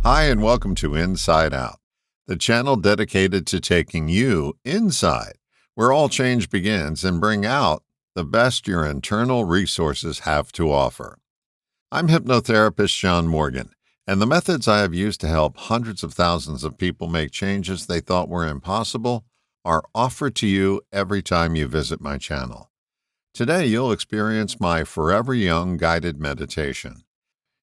Hi, and welcome to Inside Out, the channel dedicated to taking you inside, where all change begins, and bring out the best your internal resources have to offer. I'm hypnotherapist John Morgan, and the methods I have used to help hundreds of thousands of people make changes they thought were impossible are offered to you every time you visit my channel. Today, you'll experience my Forever Young guided meditation.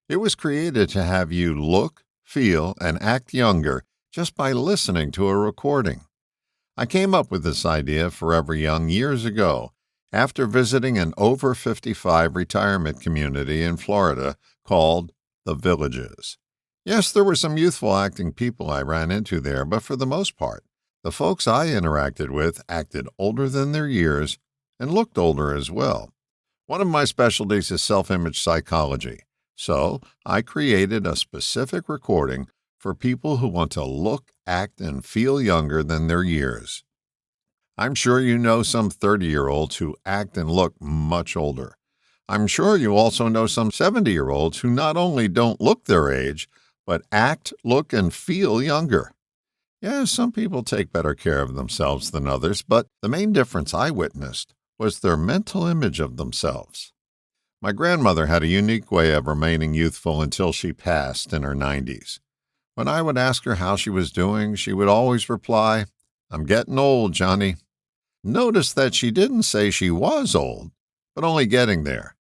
It was created to have you look, feel, and act younger just by listening to a recording. I came up with this idea of Forever Young years ago after visiting an over 55 retirement community in Florida called The Villages. Yes, there were some youthful acting people I ran into there, but for the most part, the folks I interacted with acted older than their years and looked older as well. One of my specialties is self-image psychology, so I created a specific recording for people who want to look, act, and feel younger than their years. I'm sure you know some 30-year-olds who act and look much older. I'm sure you also know some 70-year-olds who not only don't look their age, but act, look, and feel younger. Yeah, some people take better care of themselves than others, but the main difference I witnessed was their mental image of themselves. My grandmother had a unique way of remaining youthful until she passed in her 90s. When I would ask her how she was doing, she would always reply, "I'm getting old, Johnny." Notice that she didn't say she was old, but only getting there.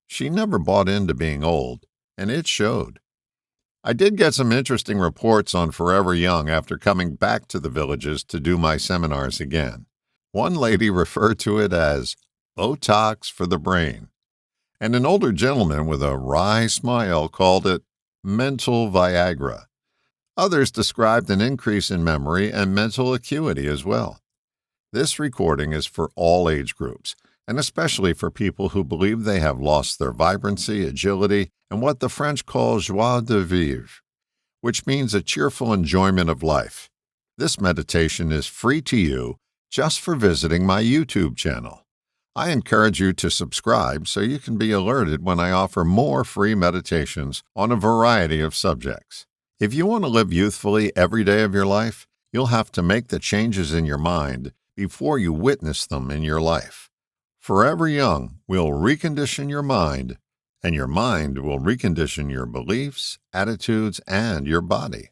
She never bought into being old, and it showed. I did get some interesting reports on Forever Young after coming back to the Villages to do my seminars again. One lady referred to it as Botox for the brain, and an older gentleman with a wry smile called it mental Viagra. Others described an increase in memory and mental acuity as well. This recording is for all age groups, and especially for people who believe they have lost their vibrancy, agility, and what the French call joie de vivre, which means a cheerful enjoyment of life. This meditation is free to you just for visiting my YouTube channel. I encourage you to subscribe so you can be alerted when I offer more free meditations on a variety of subjects. If you want to live youthfully every day of your life, you'll have to make the changes in your mind before you witness them in your life. Forever Young will recondition your mind, and your mind will recondition your beliefs, attitudes, and your body.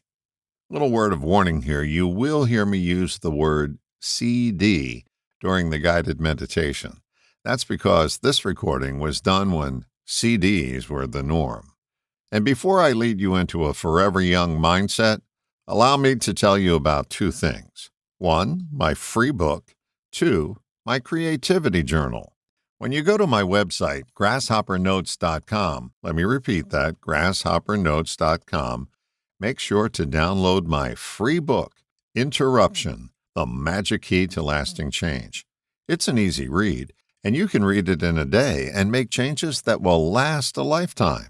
Little word of warning here, you will hear me use the word CD during the guided meditation. That's because this recording was done when CDs were the norm. And before I lead you into a Forever Young mindset, allow me to tell you about two things. One, my free book. Two, my creativity journal. When you go to my website, grasshoppernotes.com, let me repeat that, grasshoppernotes.com, make sure to download my free book, Interruption, The Magic Key to Lasting Change. It's an easy read, and you can read it in a day and make changes that will last a lifetime.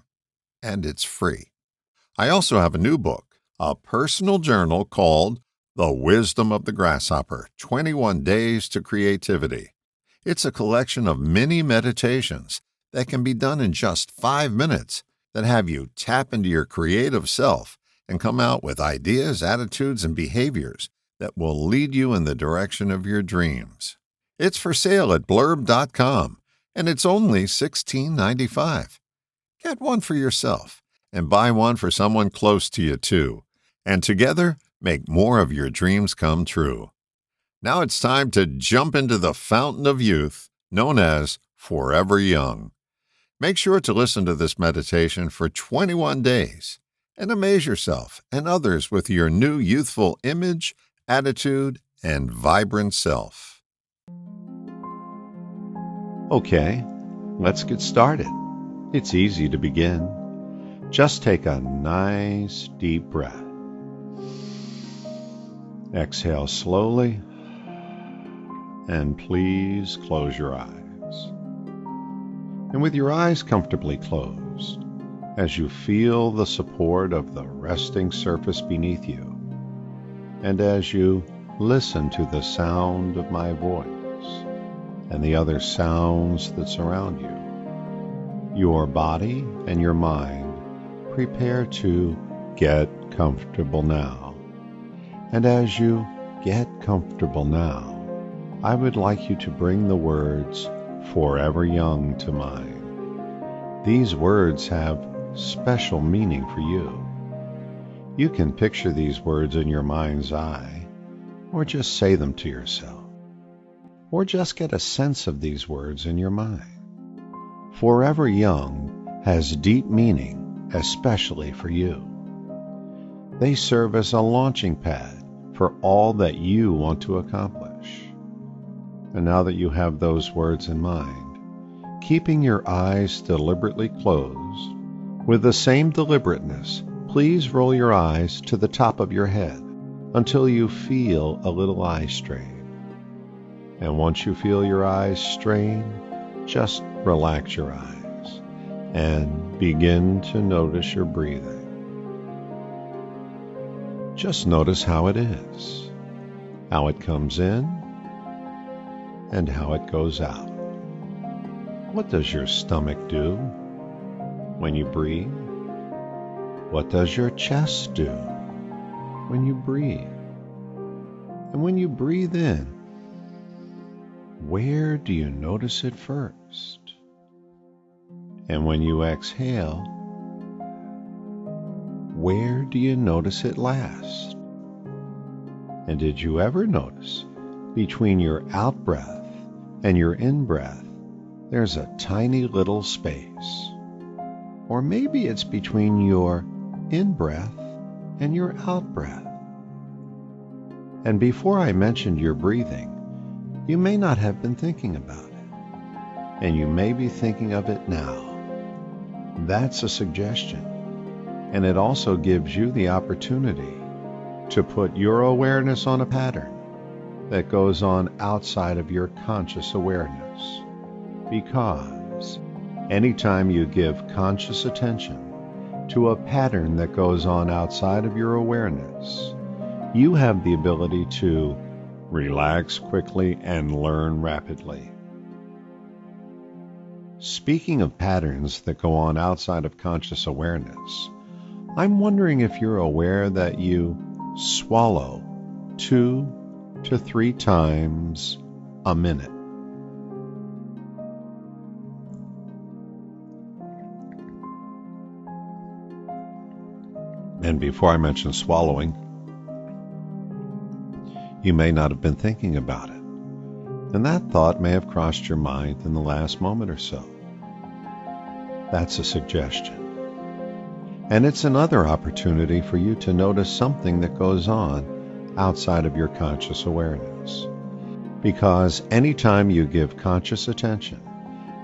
And it's free. I also have a new book, a personal journal called The Wisdom of the Grasshopper, 21 Days to Creativity. It's a collection of mini meditations that can be done in just 5 minutes that have you tap into your creative self and come out with ideas, attitudes, and behaviors that will lead you in the direction of your dreams. It's for sale at blurb.com, and it's only $16.95. Get one for yourself and buy one for someone close to you, too. And together, make more of your dreams come true. Now it's time to jump into the fountain of youth, known as Forever Young. Make sure to listen to this meditation for 21 days and amaze yourself and others with your new youthful image, attitude, and vibrant self. Okay, let's get started. It's easy to begin. Just take a nice deep breath. Exhale slowly, and please close your eyes. And with your eyes comfortably closed, as you feel the support of the resting surface beneath you, and as you listen to the sound of my voice and the other sounds that surround you, your body and your mind prepare to get comfortable now. And as you get comfortable now, I would like you to bring the words "forever young" to mind. These words have special meaning for you. You can picture these words in your mind's eye, or just say them to yourself, or just get a sense of these words in your mind. Forever young has deep meaning, especially for you. They serve as a launching pad for all that you want to accomplish. And now that you have those words in mind, keeping your eyes deliberately closed, with the same deliberateness, please roll your eyes to the top of your head until you feel a little eye strain. And once you feel your eyes strain, just relax your eyes and begin to notice your breathing. Just notice how it is, how it comes in, and how it goes out. What does your stomach do when you breathe? What does your chest do when you breathe? And when you breathe in, where do you notice it first? And when you exhale, where do you notice it last? And did you ever notice between your out-breath and your in-breath, there's a tiny little space? Or maybe it's between your in-breath and your out-breath. And before I mentioned your breathing, you may not have been thinking about it, and you may be thinking of it now. That's a suggestion, and it also gives you the opportunity to put your awareness on a pattern that goes on outside of your conscious awareness. Because anytime you give conscious attention to a pattern that goes on outside of your awareness, you have the ability to relax quickly and learn rapidly. Speaking of patterns that go on outside of conscious awareness, I'm wondering if you're aware that you swallow 2 to 3 times a minute. And before I mention swallowing, you may not have been thinking about it, and that thought may have crossed your mind in the last moment or so. That's a suggestion. And it's another opportunity for you to notice something that goes on outside of your conscious awareness. Because anytime you give conscious attention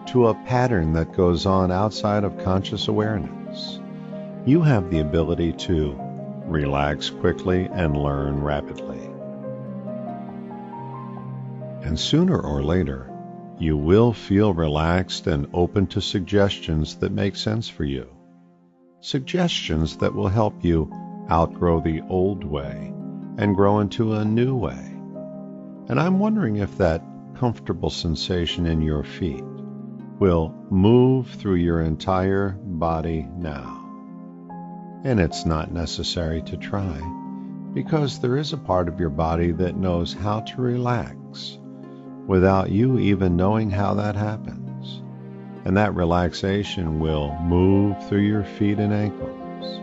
to a pattern that goes on outside of conscious awareness, you have the ability to relax quickly and learn rapidly. And sooner or later, you will feel relaxed and open to suggestions that make sense for you. Suggestions that will help you outgrow the old way and grow into a new way. And I'm wondering if that comfortable sensation in your feet will move through your entire body now. And it's not necessary to try, because there is a part of your body that knows how to relax without you even knowing how that happens. And that relaxation will move through your feet and ankles,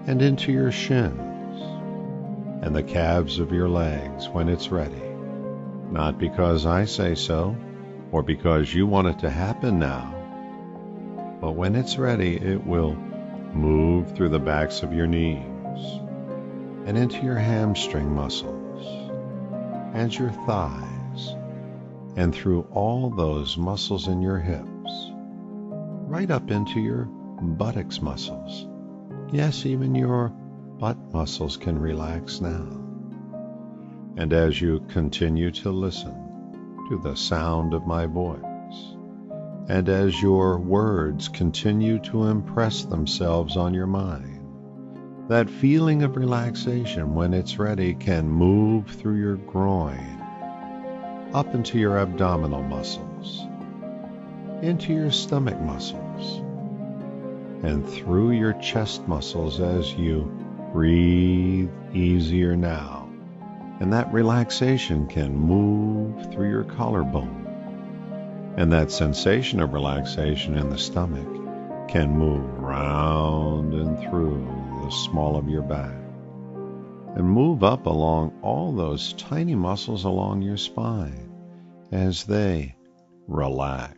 and into your shins, and the calves of your legs when it's ready. Not because I say so, or because you want it to happen now, but when it's ready, it will move through the backs of your knees, and into your hamstring muscles, and your thighs, and through all those muscles in your hips, right up into your buttocks muscles. Yes, even your butt muscles can relax now. And as you continue to listen to the sound of my voice, and as your words continue to impress themselves on your mind, that feeling of relaxation, when it's ready, can move through your groin, up into your abdominal muscles, into your stomach muscles, and through your chest muscles as you breathe easier now. And that relaxation can move through your collarbone. And that sensation of relaxation in the stomach can move round and through the small of your back and move up along all those tiny muscles along your spine as they relax.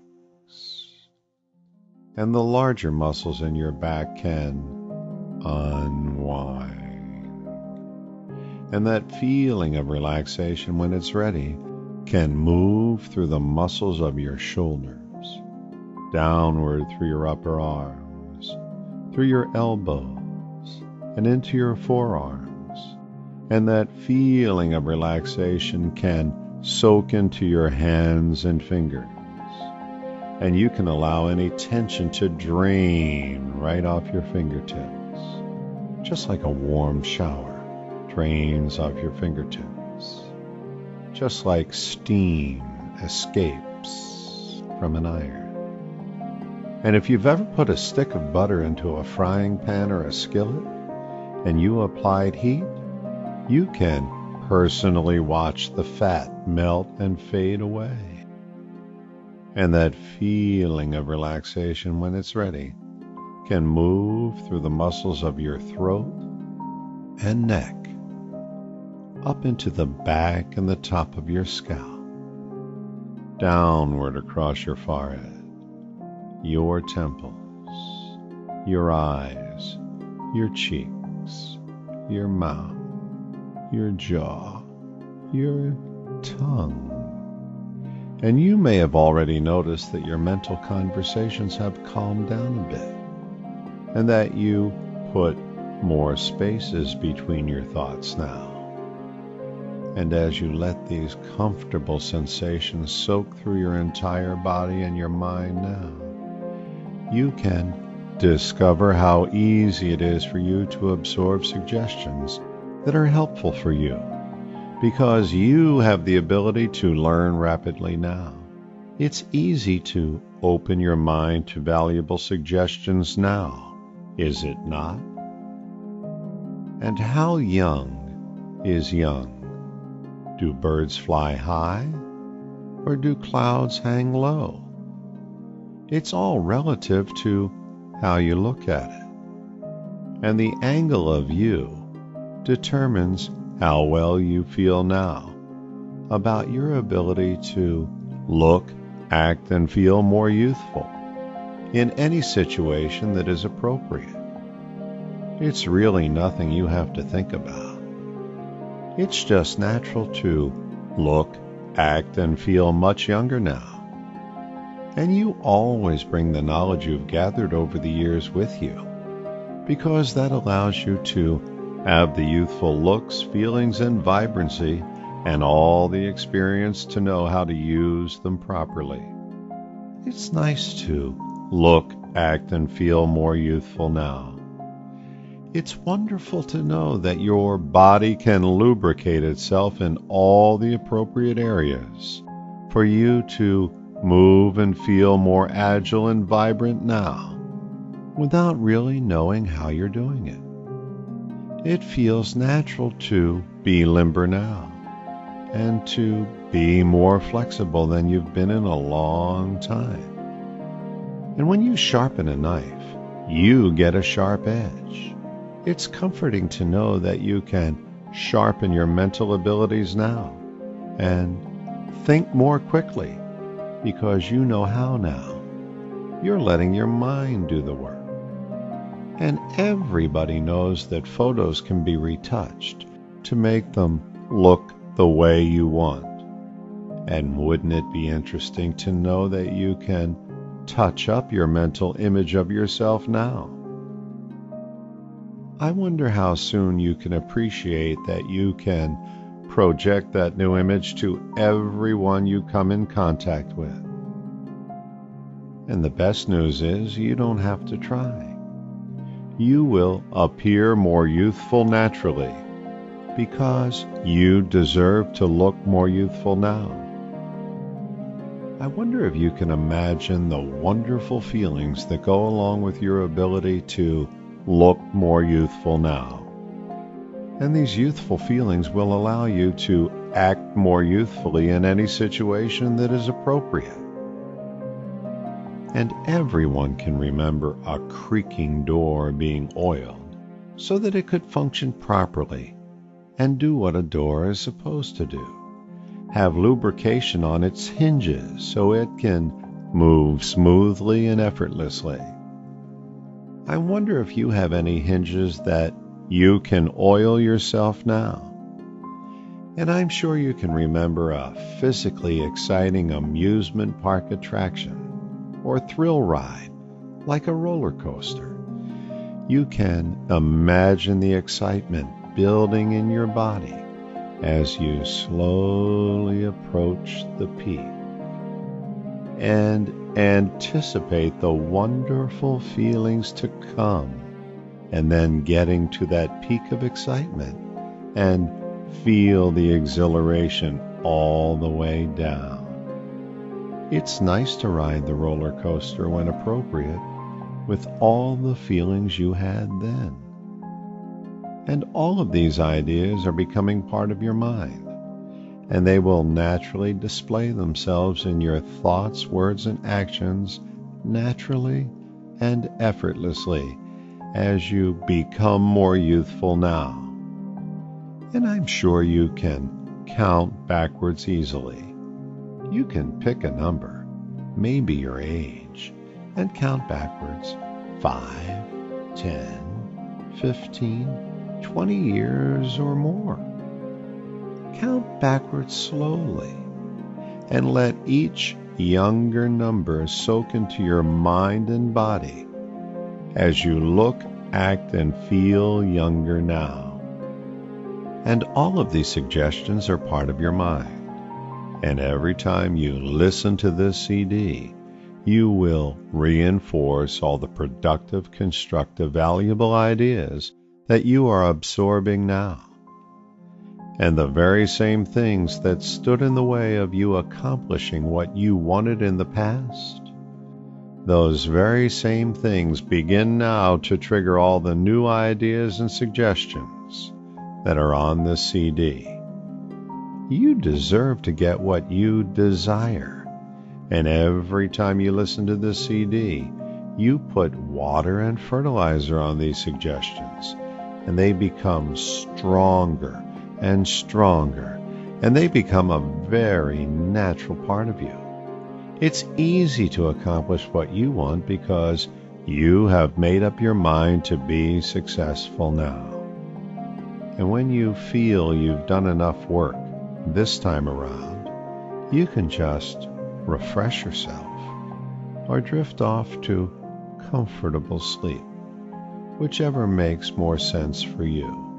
And the larger muscles in your back can unwind. And that feeling of relaxation, when it's ready, can move through the muscles of your shoulders, downward through your upper arms, through your elbows, and into your forearms. And that feeling of relaxation can soak into your hands and fingers. And you can allow any tension to drain right off your fingertips, just like a warm shower drains off your fingertips, just like steam escapes from an iron. And if you've ever put a stick of butter into a frying pan or a skillet and you applied heat, you can personally watch the fat melt and fade away. And that feeling of relaxation, when it's ready, can move through the muscles of your throat and neck, up into the back and the top of your scalp, downward across your forehead, your temples, your eyes, your cheeks, your mouth, your jaw, your tongue. And you may have already noticed that your mental conversations have calmed down a bit, and that you put more spaces between your thoughts now. And as you let these comfortable sensations soak through your entire body and your mind now, you can discover how easy it is for you to absorb suggestions that are helpful for you, because you have the ability to learn rapidly now. It's easy to open your mind to valuable suggestions now, is it not? And how young is young? Do birds fly high, or do clouds hang low? It's all relative to how you look at it. And the angle of view determines how well you feel now about your ability to look, act, and feel more youthful in any situation that is appropriate. It's really nothing you have to think about. It's just natural to look, act, and feel much younger now. And you always bring the knowledge you've gathered over the years with you, because that allows you to have the youthful looks, feelings, and vibrancy, and all the experience to know how to use them properly. It's nice to look, act, and feel more youthful now. It's wonderful to know that your body can lubricate itself in all the appropriate areas for you to move and feel more agile and vibrant now, without really knowing how you're doing it. It feels natural to be limber now, and to be more flexible than you've been in a long time. And when you sharpen a knife, you get a sharp edge. It's comforting to know that you can sharpen your mental abilities now and think more quickly, because you know how now. You're letting your mind do the work. And everybody knows that photos can be retouched to make them look the way you want. And wouldn't it be interesting to know that you can touch up your mental image of yourself now? I wonder how soon you can appreciate that you can project that new image to everyone you come in contact with. And the best news is you don't have to try. You will appear more youthful naturally, because you deserve to look more youthful now. I wonder if you can imagine the wonderful feelings that go along with your ability to look more youthful now. And these youthful feelings will allow you to act more youthfully in any situation that is appropriate. And everyone can remember a creaking door being oiled so that it could function properly and do what a door is supposed to do. Have lubrication on its hinges so it can move smoothly and effortlessly. I wonder if you have any hinges that you can oil yourself now. And I'm sure you can remember a physically exciting amusement park attraction or thrill ride like a roller coaster. You can imagine the excitement building in your body as you slowly approach the peak, and anticipate the wonderful feelings to come, and then getting to that peak of excitement and feel the exhilaration all the way down. It's nice to ride the roller coaster when appropriate with all the feelings you had then. And all of these ideas are becoming part of your mind, and they will naturally display themselves in your thoughts, words, and actions naturally and effortlessly as you become more youthful now. And I'm sure you can count backwards easily. You can pick a number, maybe your age, and count backwards 5, 10, 15, 20 years or more. Count backwards slowly and let each younger number soak into your mind and body as you look, act, and feel younger now. And all of these suggestions are part of your mind. And every time you listen to this CD, you will reinforce all the productive, constructive, valuable ideas that you are absorbing now. And the very same things that stood in the way of you accomplishing what you wanted in the past, those very same things begin now to trigger all the new ideas and suggestions that are on the CD. You deserve to get what you desire. And every time you listen to this CD, you put water and fertilizer on these suggestions, and they become stronger and stronger, and they become a very natural part of you. It's easy to accomplish what you want because you have made up your mind to be successful now. And when you feel you've done enough work this time around, you can just refresh yourself or drift off to comfortable sleep, whichever makes more sense for you.